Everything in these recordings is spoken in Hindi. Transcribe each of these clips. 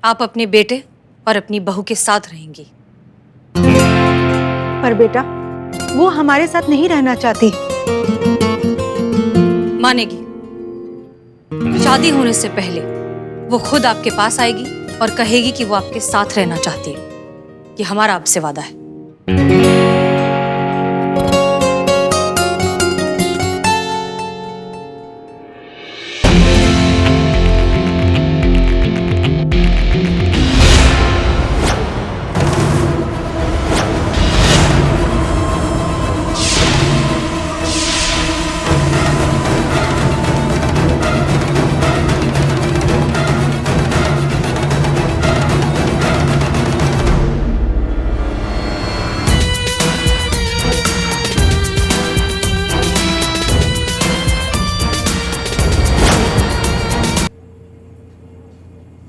आप अपने बेटे और अपनी बहू के साथ रहेंगी। पर बेटा, वो हमारे साथ नहीं रहना चाहती। मानेगी। शादी होने से पहले वो खुद आपके पास आएगी और कहेगी कि वो आपके साथ रहना चाहती है। ये हमारा आपसे वादा है।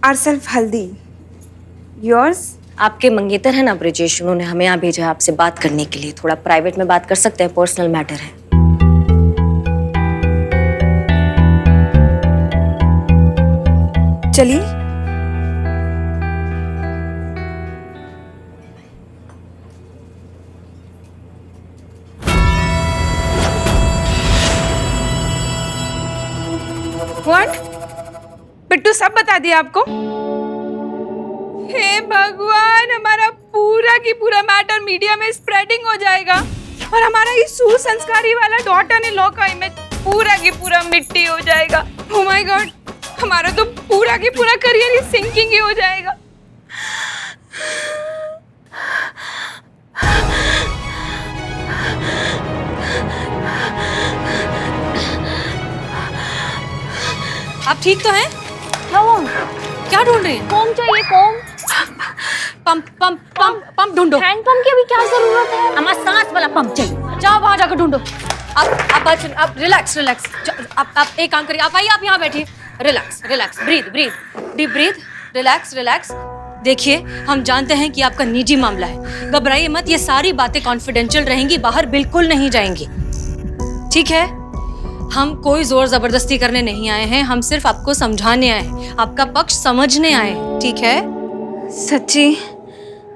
ourselves हल्दी। yours? आपके मंगेतर है ना ब्रिजेश, उन्होंने हमें यहाँ भेजा है आपसे बात करने के लिए। थोड़ा प्राइवेट में बात कर सकते हैं, पर्सनल मैटर है। चलिए। What? बिट्टू सब बता दिया आपको? हे भगवान, हमारा पूरा की पूरा मैटर मीडिया में स्प्रेडिंग हो जाएगा और हमारा ये सुसंस्कारी वाला डॉटर इन लॉ का इमेज पूरा की पूरा मिट्टी हो जाएगा। ओह माय गॉड, हमारा तो पूरा की पूरा करियर ही सिंकिंग ही हो जाएगा। आप ठीक तो हैं? क्या हुआ? क्या ढूंढ रही हैं? कॉम चाहिए, com. Pump pump pump pump ढूंढो। हैंड पंप की अभी क्या जरूरत है? हमारा सांस वाला पंप चाहिए। जाओ वहां जाकर ढूंढो। आप बात सुन, आप रिलैक्स रिलैक्स। आप एक काम करिए, आप आइए, आप यहाँ बैठिए। Relax relax, breathe breathe, deep breathe, relax relax. देखिए, हम जानते हैं कि आपका निजी मामला है, घबराइए मत। ये सारी बातें कॉन्फिडेंशियल रहेंगी, बाहर बिल्कुल नहीं जाएंगी, ठीक है? हम कोई जोर जबरदस्ती करने नहीं आए हैं, हम सिर्फ आपको समझाने आए हैं, आपका पक्ष समझने आए हैं, ठीक है? सच्ची?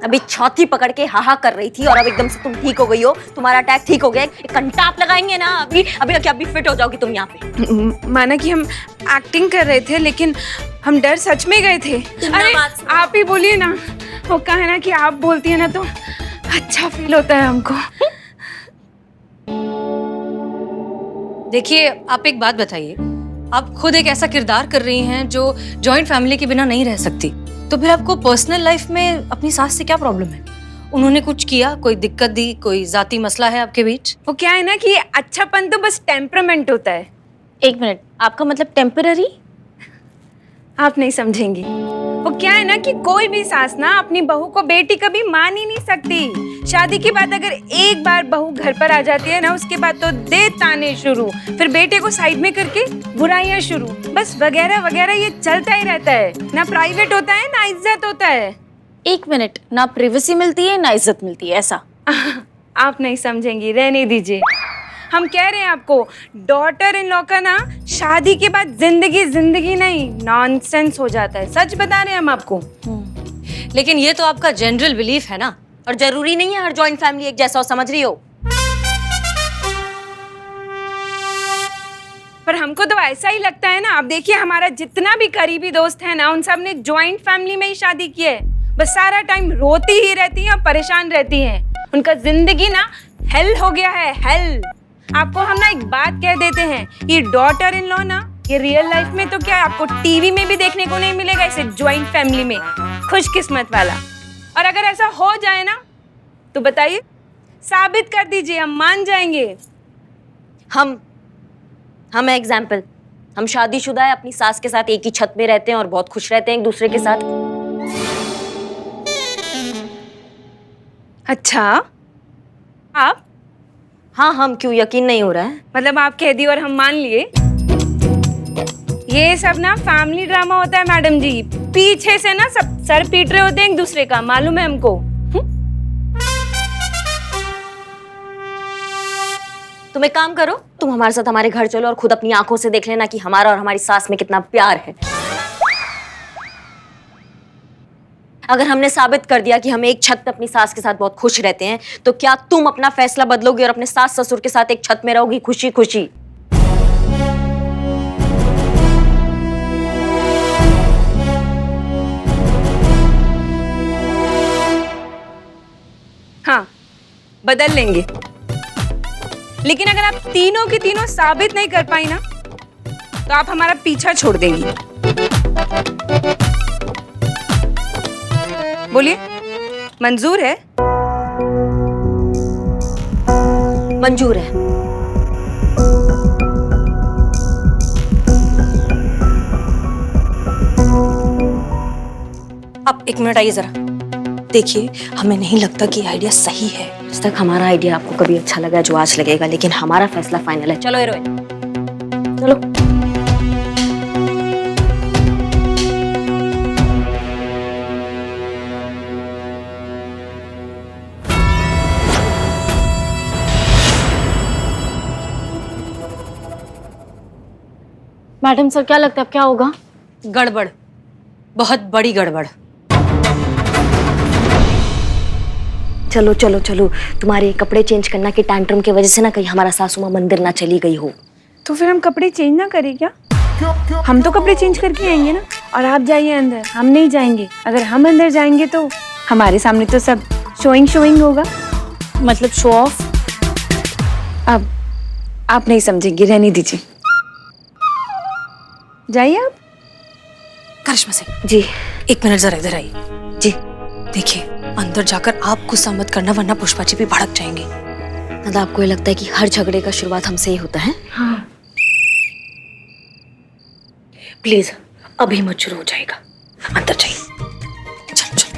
अभी छाती पकड़ के हाहा कर रही थी और अब एकदम से तुम ठीक हो गई हो, तुम्हारा अटैक ठीक हो गया। एक घंटा आप लगाएंगे ना, अभी अभी क्या अभी फिट हो जाओगी तुम यहाँ पे। माना कि हम एक्टिंग कर रहे थे, लेकिन हम डर सच में गए थे। अरे आप ही बोलिए ना, वो कहा है ना कि आप बोलती है ना तो अच्छा फील होता है हमको। देखिए, आप एक बात बताइए, आप खुद एक ऐसा किरदार कर रही हैं जो जॉइंट फैमिली के बिना नहीं रह सकती, तो फिर आपको पर्सनल लाइफ में अपनी सास से क्या प्रॉब्लम है? उन्होंने कुछ किया, कोई दिक्कत दी, कोई जाती मसला है आपके बीच? वो क्या है ना कि अच्छापन तो बस टेम्परामेंट होता है। एक मिनट, आपका मतलब टेम्पररी? आप नहीं समझेंगी। वो क्या है ना कि कोई भी सास ना अपनी बहू को बेटी कभी मान ही नहीं सकती। शादी के बाद अगर एक बार बहू घर पर आ जाती है ना, उसके बाद तो दे ताने शुरू, फिर बेटे को साइड में करके बुराइयां शुरू, बस वगैरह वगैरह ये चलता ही रहता है। ना प्राइवेट होता है ना इज्जत होता है। एक मिनट, ना प्राइवेसी मिलती है ना इज्जत मिलती है, ऐसा? आप नहीं समझेंगी, रहने दीजिए। हम कह रहे हैं आपको, डॉटर इन लॉ का ना शादी के बाद जिंदगी नहीं नॉनसेंस हो जाता है। सच बता रहे हैं हम आपको। लेकिन ये तो आपका जनरल बिलीफ है ना। और जरूरी नहीं है हर जॉइंट फैमिली एक जैसा हो, समझ रही हो? पर हमको तो ऐसा ही लगता है ना। अब देखिए, हमारा जितना भी करीबी दोस्त है ना, उन सब ने जॉइंट फैमिली में ही शादी की है। बस सारा टाइम रोती ही रहती हैं और परेशान रहती हैं। उनका जिंदगी ना हेल हो गया है, हेल। आपको हम ना एक बात कह देते हैं, ये डॉटर इन लॉ ना, ये रियल लाइफ में तो क्या आपको टीवी में भी देखने को नहीं मिलेगा इसे जॉइंट फैमिली में। खुशकिस्मत वाला। और अगर ऐसा हो जाए ना तो बताइए, साबित कर दीजिए, हम मान जाएंगे। हम एग्जाम्पल, हम शादीशुदा है, अपनी सास के साथ एक ही छत में रहते हैं और बहुत खुश रहते हैं एक दूसरे के साथ। अच्छा, आप? हाँ, हम क्यों, यकीन नहीं हो रहा है? मतलब आप कह दी और हम मान लिए? ये सब ना फैमिली ड्रामा होता है मैडम जी। पीछे से ना सब सर पीट रहे होते हैं एक दूसरे का, मालूम है हमको। तुम एक काम करो, तुम हमारे साथ हमारे घर चलो और खुद अपनी आंखों से देख लेना कि हमारा और हमारी सास में कितना प्यार है। अगर हमने साबित कर दिया कि हम एक छत पे अपनी सास के साथ बहुत खुश रहते हैं, तो क्या तुम अपना फैसला बदलोगी और अपने सास ससुर के साथ एक छत में रहोगी खुशी खुशी? हाँ, बदल लेंगे। लेकिन अगर आप तीनों की तीनों साबित नहीं कर पाई ना, तो आप हमारा पीछा छोड़ देंगी। बोलिए, मंजूर है? मंजूर है। आप एक मिनट आइए जरा। देखिए, हमें नहीं लगता कि आइडिया सही है। आज तक हमारा आइडिया आपको कभी अच्छा लगा जो आज लगेगा, लेकिन हमारा फैसला फाइनल है। चलो हीरोइन, चलो। मैडम सर, क्या लगता है अब क्या होगा? गड़बड़, बहुत बड़ी गड़बड़। चलो चलो चलो, तुम्हारे कपड़े चेंज करना की टैंट्रम की वजह से ना कहीं हमारा सासू माँ मंदिर ना चली गई हो। तो फिर हम कपड़े चेंज ना करें क्या? हम तो कपड़े चेंज करके आएंगे ना, और आप जाइए अंदर, हम नहीं जाएंगे। अगर हम अंदर जाएंगे तो हमारे सामने तो सब शोइंग होगा। मतलब शो ऑफ। अब आप नहीं समझेंगे, रहने दीजिए। जाइए आप। करिश्मा सिंह जी। एक मिनट जरा इधर आइए। जी। देखिए, अंदर जाकर आप गुस्सा मत करना, वरना पुष्पा जी भी भड़क जाएंगे। दादा, आपको ये लगता है कि हर झगड़े का शुरुआत हमसे ही होता है? हाँ। प्लीज अभी मत शुरू हो जाएगा, अंदर जाइए। चल चल।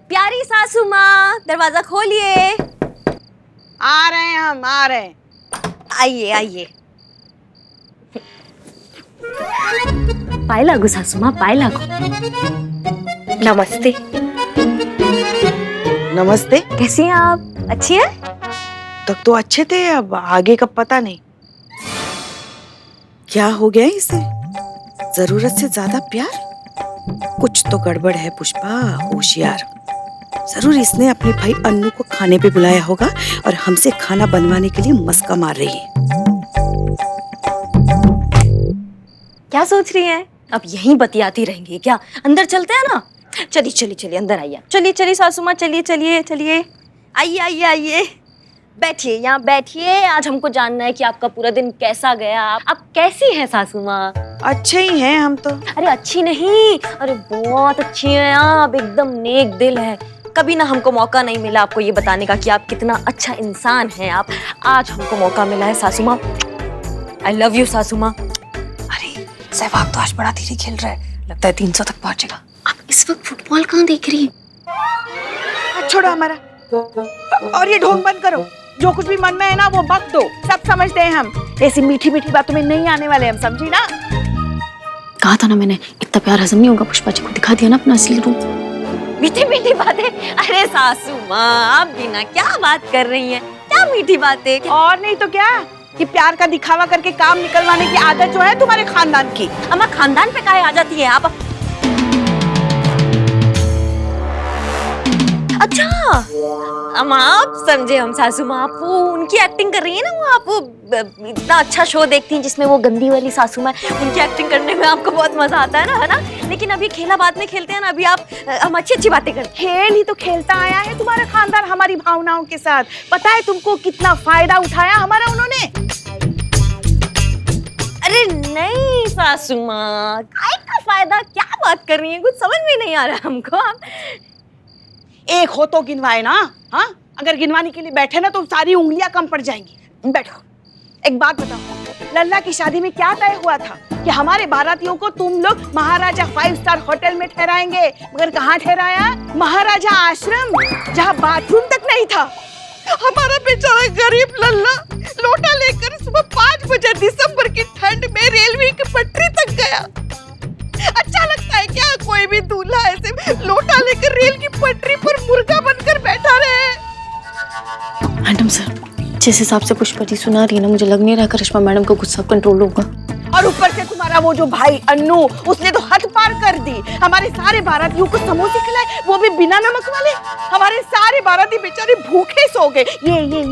प्यारी सासू माँ, दरवाजा खोलिए। आ रहे हैं हम, आ रहे हैं। आइए आइए। पाए लागू सासू माँ, पाए लागू। नमस्ते। नमस्ते। कैसी हैं आप? अच्छी हैं? तक तो अच्छे थे, अब आगे का पता नहीं। क्या हो गया इसे? जरूरत से ज्यादा प्यार? कुछ तो गड़बड़ है पुष्पा, होशियार। जरूर इसने अपने भाई अन्नू को खाने पे बुलाया होगा और हमसे खाना बनवाने के लिए मस्का मार रही है। क्या सोच रही हैं? अब यहीं बतियाती रहेंगी क्या? अंदर चलते हैं ना? चलिए चलिए चलिए, अंदर आइए। चलिए चलिए सासू माँ, चलिए चलिए चलिए। आइए आइए आइए, बैठिए, यहाँ बैठिए। आज हमको जानना है कि आपका पूरा दिन कैसा गया। आप कैसी हैं सासू माँ? अच्छे ही हैं हम तो। अरे अच्छी नहीं, अरे बहुत अच्छी हैं आप, एकदम नेक दिल है। कभी ना हमको मौका नहीं मिला आपको ये बताने का कि आप कितना अच्छा इंसान हैं। आप आज हमको मौका मिला है सासू माँ। आई लव यू सासू माँ। अरे सहवाग तो आज बड़ा धीरे खेल रहा है, लगता है 300 तक पहुंचेगा। आप इस वक्त फुटबॉल कहाँ देख रही हैं? छोड़ो हमारा, और ये ढोंग बंद करो। जो कुछ भी मन में है ना वो बक दो, सब समझते हैं हम। ऐसी मीठी मीठी बातों में नहीं आने वाले हम, समझी ना? कहा था ना मैंने, इतना प्यार हजम नहीं होगा। पुष्पा जी को दिखा दिया ना अपना असली रूप। मीठी मीठी बातें? अरे सासू माँ, आप भी ना क्या बात कर रही हैं? क्या मीठी बातें? और नहीं तो क्या, कि प्यार का दिखावा करके काम निकलवाने की आदत जो है तुम्हारे खानदान की। अम्मा, खानदान पे काहे आ जाती है आप? अच्छा अम्मा, आप समझे हम सासू माँ। आप वो उनकी एक्टिंग कर रही है ना, वो आप वो इतना अच्छा शो देखती हैं जिसमें वो गंदी वाली सासू माँ, उनकी एक्टिंग करने में आपको बहुत मजा आता है ना? लेकिन अभी खेला बाद में खेलते हैं ना, अभी हम अच्छी अच्छी बातें करते हैं। खेल ही तो खेलता आया है तुम्हारा खानदान हमारी भावनाओं के साथ। पता है तुमको कितना फायदा उठाया हमारा उन्होंने? अरे नहीं सासू माँ, काय का फायदा? क्या बात कर रही हैं? कुछ समझ में नहीं आ रहा हमको। आप एक हो तो गिनवाए ना। हाँ, अगर गिनवाने के लिए बैठे ना तो सारी उंगलियां कम पड़ जाएंगी। बैठो। एक बात बताओ, लल्ला की शादी में क्या तय हुआ था कि हमारे बारातियों को तुम लोग महाराजा 5 स्टार होटल में ठहराएंगे, मगर कहाँ ठहराया? महाराजा आश्रम, जहाँ बाथरूम तक नहीं था। हमारा बेचारा गरीब लल्ला लोटा लेकर सुबह 5 बजे दिसंबर की ठंड में रेलवे की पटरी तक गया। अच्छा लगता है क्या कोई भी दूल्हा ऐसे लोटा लेकर रेल की पटरी पर मुर्गा बनकर बैठा रहे? मैडम सर, जिस हिसाब से पुष्पा जी सुना रही है ना, मुझे लग नहीं रहा करिश्मा मैडम को गुस्सा कंट्रोल होगा। और ऊपर से तुम्हारा वो जो भाई अन्नू, उसने तो हद पार कर दी। हमारे सारे बारातियों को समोसे खिलाए, वो भी बिना नमक वाले। हमारे सारे बाराती बेचारे भूखे सो गए।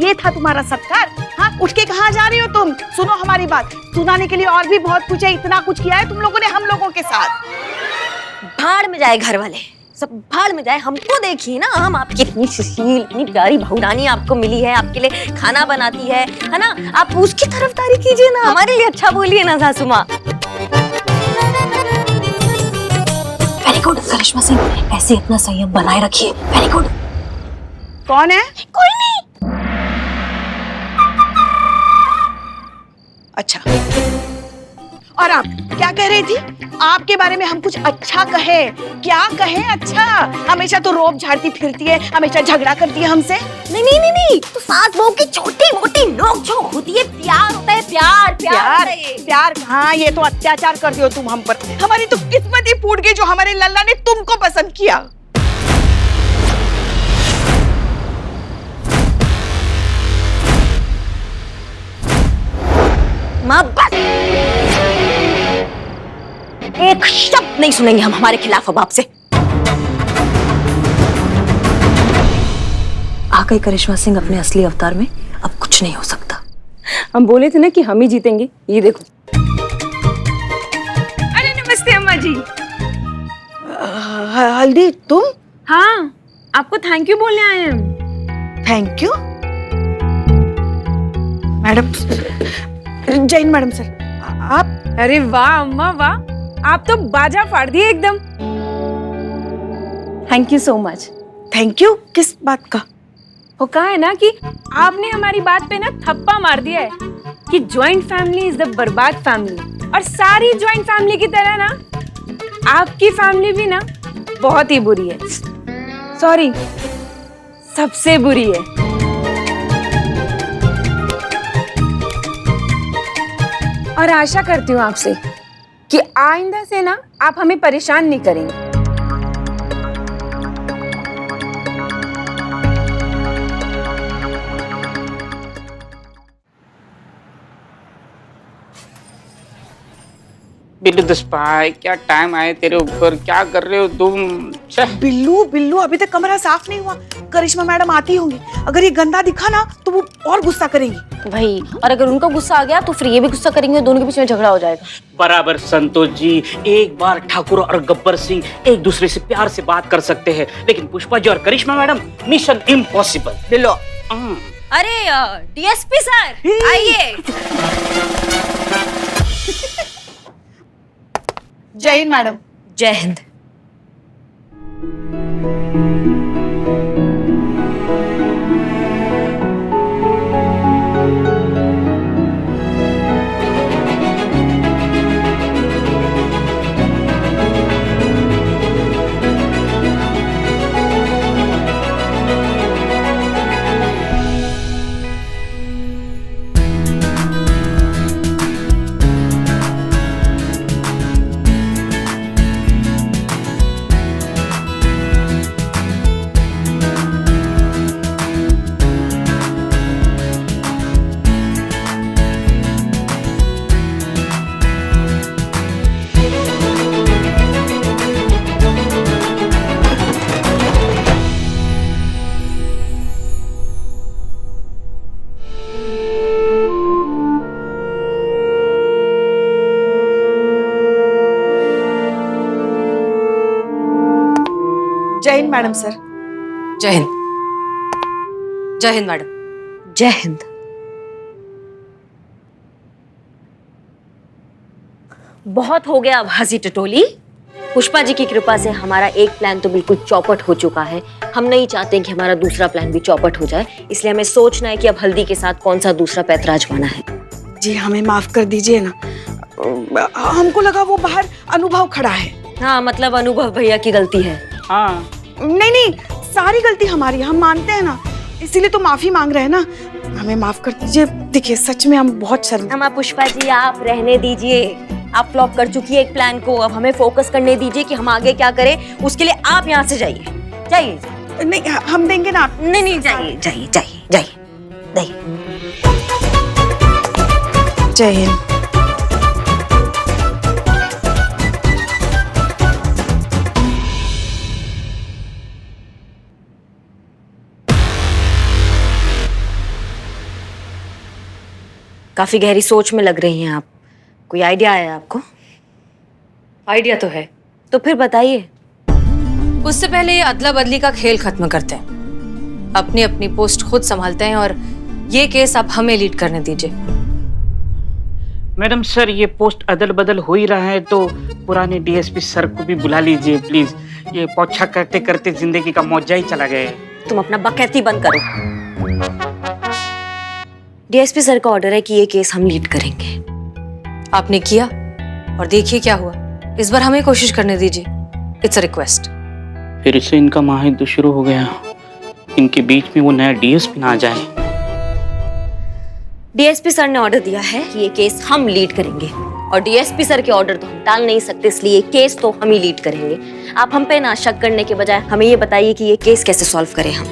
ये था तुम्हारा सत्कार? हाँ, उठ के कहाँ जा रही हो तुम? सुनो हमारी बात, सुनाने के लिए और भी बहुत कुछ है। इतना कुछ किया है तुम लोगों ने हम लोगों के साथ। भाड़ में जाए घर वाले, सब भाड़ में जाए। हमको देखिए ना, हम आपकी इतनी सुशील, इतनी प्यारी बहुरानी आपको मिली है, आपके लिए खाना बनाती है ना? आप उसकी तरफदारी कीजिए ना, हमारे लिए अच्छा बोलिए ना सासू माँ। वेरी गुड करिश्मा सिंह, ऐसे इतना संयम बनाए रखिए। Very good. कौन है? कोई नहीं। अच्छा, और आप क्या कह रही थी? आपके बारे में हम कुछ अच्छा कहे? क्या कहे अच्छा? हमेशा तो रोब झाड़ती फिरती है, हमेशा झगड़ा करती है हमसे। नहीं, तो सास बहू की छोटी मोटी नोक झोंक होती है, प्यार होता है, प्यार प्यार प्यार हाँ, ये तो अत्याचार करती हो तुम हम पर। हमारी तो किस्मत ही फूट गई जो हमारे लल्ला ने तुमको पसंद किया। माँ बस, एक शब्द नहीं सुनेंगे हम हमारे खिलाफ अब आपसे। आ गई करिश्मा सिंह अपने असली अवतार में, अब कुछ नहीं हो सकता। हम बोले थे ना कि हम ही जीतेंगे, ये देखो। अरे नमस्ते अम्मा जी। हल्दी तुम? हाँ, आपको थैंक यू बोलने आए हैं हम। Thank you madam. Jain madam sir, आप? अरे वाह अम्मा वाह, आप तो बाजा फाड़ दिए एकदम। Thank you so much. Thank you किस बात का? वो कहा है ना कि आपने हमारी बात पे ना थप्पा मार दिया है कि ज्वाइंट फैमिली इज द बर्बाद फैमिली, और सारी ज्वाइंट फैमिली की तरह ना आपकी फैमिली भी ना बहुत ही बुरी है। सॉरी, सबसे बुरी है। और आशा करती हूँ आपसे कि आइंदा से ना आप हमें परेशान नहीं करेंगे। बिल्लू द स्पाई, क्या टाइम आए तेरे ऊपर, क्या कर रहे हो तुम? बिल्लू बिल्लू अभी तक कमरा साफ नहीं हुआ। करिश्मा मैडम आती होंगी, अगर ये गंदा दिखा ना तो वो और गुस्सा करेंगी। भाई, और अगर उनको गुस्सा आ गया तो फिर ये भी गुस्सा करेंगे, दोनों के बीच में झगड़ा हो जाएगा। बराबर संतोष जी, एक बार ठाकुर और गब्बर सिंह एक दूसरे से प्यार से बात कर सकते हैं, लेकिन पुष्पा जी और करिश्मा मैडम मिशन इम्पॉसिबल। बिल्लो। अरे डीएसपी सर आइए। जय हिंद मैडम। जय हिंद। जय हिंद मैडम सर। जय हिंद। जय हिंद मैडम। जय हिंद। बहुत हो गया अब हंसी टटोली। पुष्पा जी की कृपा से हमारा एक प्लान तो बिल्कुल चौपट हो चुका है। हम नहीं चाहते कि हमारा दूसरा प्लान भी चौपट हो जाए, इसलिए हमें सोचना है कि अब हल्दी के साथ कौन सा दूसरा पैतरा आजमाना है। जी हमें माफ कर दीजिए ना, हमको लगा वो बाहर अनुभव खड़ा है। हाँ, मतलब अनुभव भैया की गलती है। हाँ, नहीं, सारी गलती हमारी, हम मानते हैं ना, इसीलिए तो माफी मांग रहे हैं ना। हमें माफ कर दीजिए। देखिए सच में हम बहुत शर्मिंदा। हम पुष्पा जी, आप रहने दीजिए। आप फ्लॉप कर चुकी है एक प्लान को, अब हमें फोकस करने दीजिए कि हम आगे क्या करें। उसके लिए आप यहाँ से जाइए। जाइए। नहीं, हम देंगे ना। नहीं, जाइए जाइए जाइए जाइए जाइए। जय हिंद। काफी गहरी सोच में लग रही हैं आप। कोई आइडिया है आपको? आइडिया तो है। तो फिर बताइए। उससे पहले ये अदला बदली का खेल खत्म करते हैं, अपनी अपनी पोस्ट खुद संभालते हैं और ये केस आप हमें लीड करने दीजिए। मैडम सर, ये पोस्ट अदल बदल हो ही रहा है तो पुराने डीएसपी सर को भी बुला लीजिए प्लीज। ये पौछा करते करते जिंदगी का मौजा ही चला गया है। तुम अपना बकैती बंद करो। डीएसपी सर का ऑर्डर है कि ये केस हम लीड करेंगे। आपने किया और देखिए क्या हुआ। इस बार हमें कोशिश करने दीजिए। It's a request. फिर से इनका माहिर शुरू हो गया। इनके बीच में वो नया डीएसपी ना आ जाए। डीएसपी सर ने ऑर्डर दिया है कि ये केस हम लीड करेंगे और डीएसपी सर के ऑर्डर तो हम टाल नहीं सकते, इसलिए ये केस तो हम ही लीड करेंगे। आप हम पे ना शक करने के बजाय हमें ये बताइए कि ये केस कैसे सॉल्व करें हम।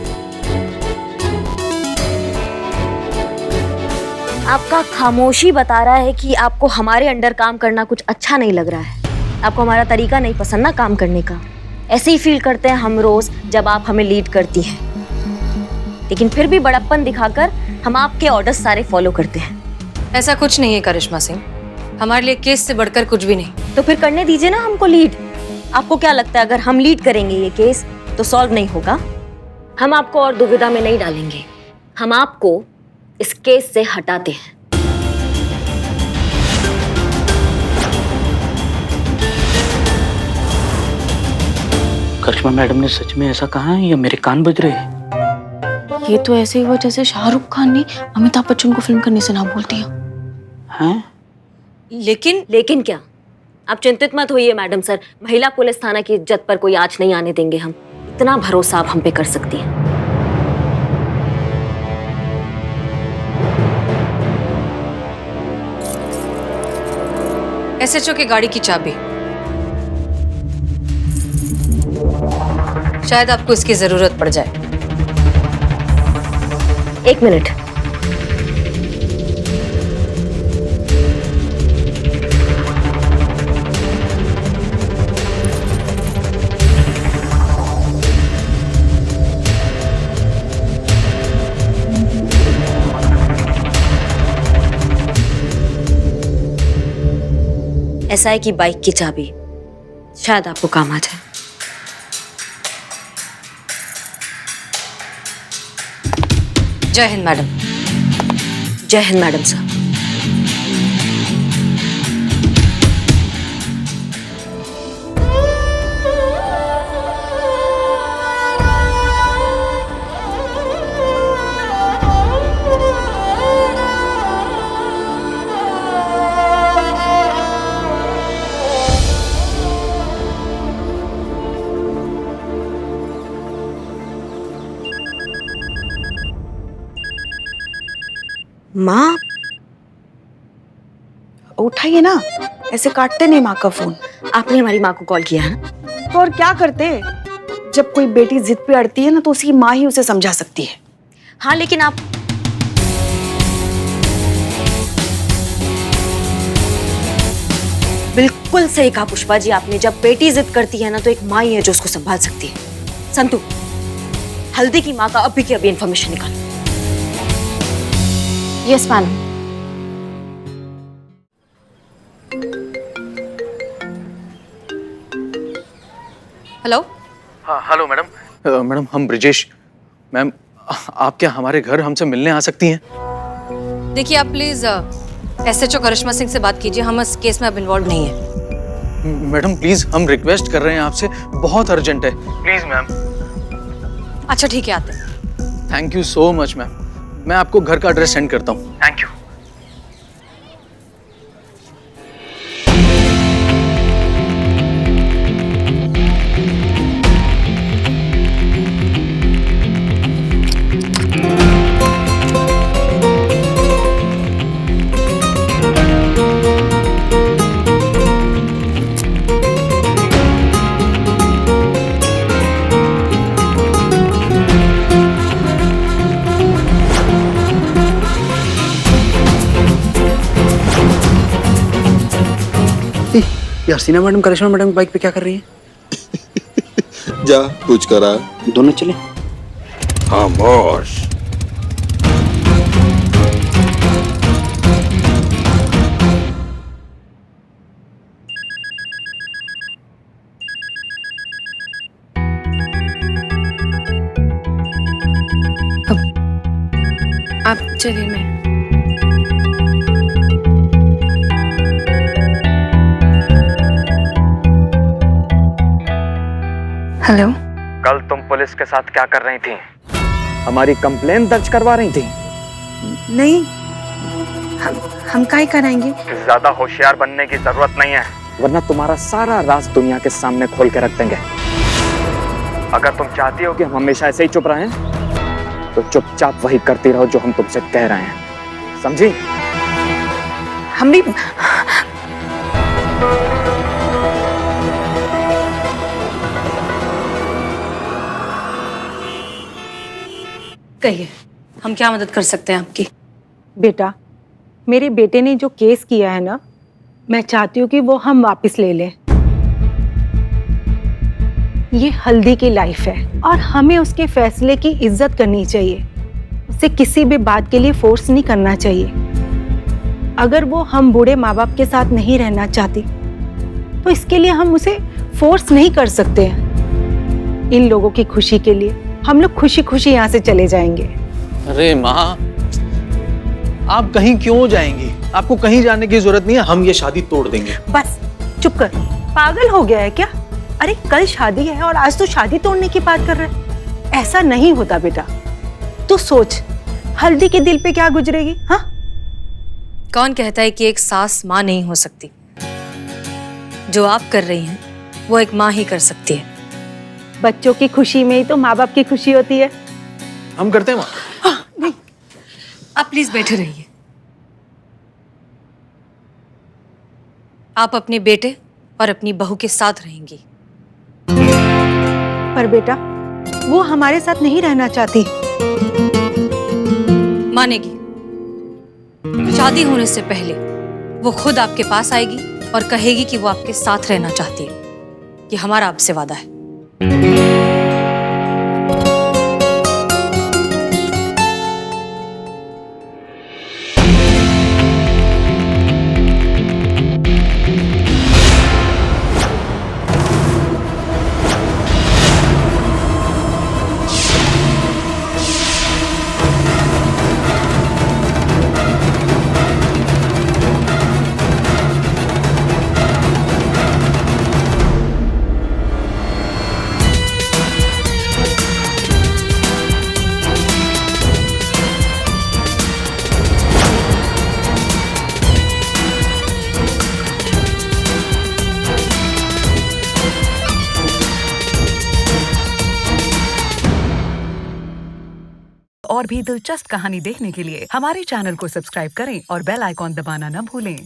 आपका खामोशी बता रहा है कि आपको हमारे अंडर काम करना कुछ अच्छा नहीं लग रहा है। आपको हमारा तरीका नहीं पसंद ना काम करने का। ऐसे ही फील करते हैं हम रोज जब आप हमें लीड करती हैं, लेकिन फिर भी बड़प्पन दिखाकर हम आपके ऑर्डर सारे फॉलो करते हैं। ऐसा कुछ नहीं है करिश्मा सिंह, हमारे लिए केस से बढ़कर कुछ भी नहीं। तो फिर करने दीजिए ना हमको लीड। आपको क्या लगता है अगर हम लीड करेंगे ये केस तो सॉल्व नहीं होगा? हम आपको और दुविधा में नहीं डालेंगे, हम आपको इस केस से हटाते हैं। करिश्मा मैडम ने सच में ऐसा कहा है या मेरे कान बज रहे हैं? ये तो ऐसे ही हुआ जैसे शाहरुख खान ने अमिताभ बच्चन को फिल्म करने से ना बोल दिया। हैं? लेकिन क्या? आप चिंतित मत होइए मैडम सर, महिला पुलिस थाना की इज्जत पर कोई आंच नहीं आने देंगे हम। इतना भरोसा आप हम पे कर सकती हैं। एसएचओ की गाड़ी की चाबी, शायद आपको इसकी जरूरत पड़ जाए। एक मिनट। एसआई की बाइक की चाबी, शायद आपको काम आ जाए। जय हिंद मैडम। जय हिंद मैडम साहब। माँ, उठाइए ना, ऐसे काटते नहीं माँ का फोन। आपने हमारी माँ को कॉल किया है ना? तो और क्या करते? जब कोई बेटी जिद पे अड़ती है ना तो उसकी माँ ही उसे समझा सकती है। हाँ, लेकिन आप बिल्कुल सही कहा पुष्पा जी आपने। जब बेटी जिद करती है ना तो एक माँ ही है जो उसको संभाल सकती है। संतू, हल्दी की माँ का अभी की अभी इंफॉर्मेशन निकालो। Yes ma'am. हेलो। हाँ हेलो मैडम। मैडम हम ब्रिजेश। मैम आप क्या हमारे घर हमसे मिलने आ सकती हैं? देखिए आप प्लीज एसएचओ करिश्मा सिंह से बात कीजिए, हम इस केस में अब इन्वॉल्व नहीं है। मैडम प्लीज, हम रिक्वेस्ट कर रहे हैं आपसे, बहुत अर्जेंट है, प्लीज मैम। अच्छा ठीक है, आते हैं। Thank you so much ma'am. मैं आपको घर का एड्रेस सेंड करता हूँ। Thank you. यार सीना मैडम करिश्मा मैडम की बाइक पे क्या कर रही है? जा पूछ कर आ। दोनों चले। खामोश। आप चलिए मैं हेलो। कल तुम पुलिस के साथ क्या कर रही थी? हमारी कंप्लेन दर्ज करवा रही थी? नहीं, हम काहे कराएंगे? ज्यादा होशियार बनने की जरूरत नहीं है, वरना तुम्हारा सारा राज दुनिया के सामने खोल के रख देंगे। अगर तुम चाहती हो कि हम हमेशा ऐसे ही चुप रहें, तो चुपचाप वही करती रहो जो हम तुमसे कह रहे हैं, समझी? हम भी कहिए, हम क्या मदद कर सकते हैं आपकी? बेटा, मेरे बेटे ने जो केस किया है ना, मैं चाहती हूँ कि वो हम वापस ले लें। ये हल्दी की लाइफ है और हमें उसके फैसले की इज्जत करनी चाहिए। उसे किसी भी बात के लिए फोर्स नहीं करना चाहिए। अगर वो हम बूढ़े माँ बाप के साथ नहीं रहना चाहती, तो इसके लिए हम उसे फोर्स नहीं कर सकते हैं। इन लोगों की खुशी के लिए हम लोग खुशी खुशी यहाँ से चले जाएंगे। अरे माँ, आप कहीं क्यों जाएंगी? आपको कहीं जाने की जरूरत नहीं है, हम ये शादी तोड़ देंगे। बस चुप कर, पागल हो गया है क्या? अरे कल शादी है और आज तो शादी तोड़ने की बात कर रहा है। ऐसा नहीं होता बेटा। तू सोच, हल्दी के दिल पे क्या गुजरेगी? हाँ, कौन कहता है कि एक सास माँ नहीं हो सकती? जो आप कर रही हैं वो एक माँ ही कर सकती है। बच्चों की खुशी में ही तो माँ बाप की खुशी होती है। हम करते हैं माँ। आप प्लीज बैठे रहिए। आप अपने बेटे और अपनी बहू के साथ रहेंगी। पर बेटा, वो हमारे साथ नहीं रहना चाहती। मानेगी। शादी होने से पहले वो खुद आपके पास आएगी और कहेगी कि वो आपके साथ रहना चाहती है। ये हमारा आपसे वादा है। और भी दिलचस्प कहानी देखने के लिए हमारे चैनल को सब्सक्राइब करें और बेल आइकॉन दबाना न भूलें।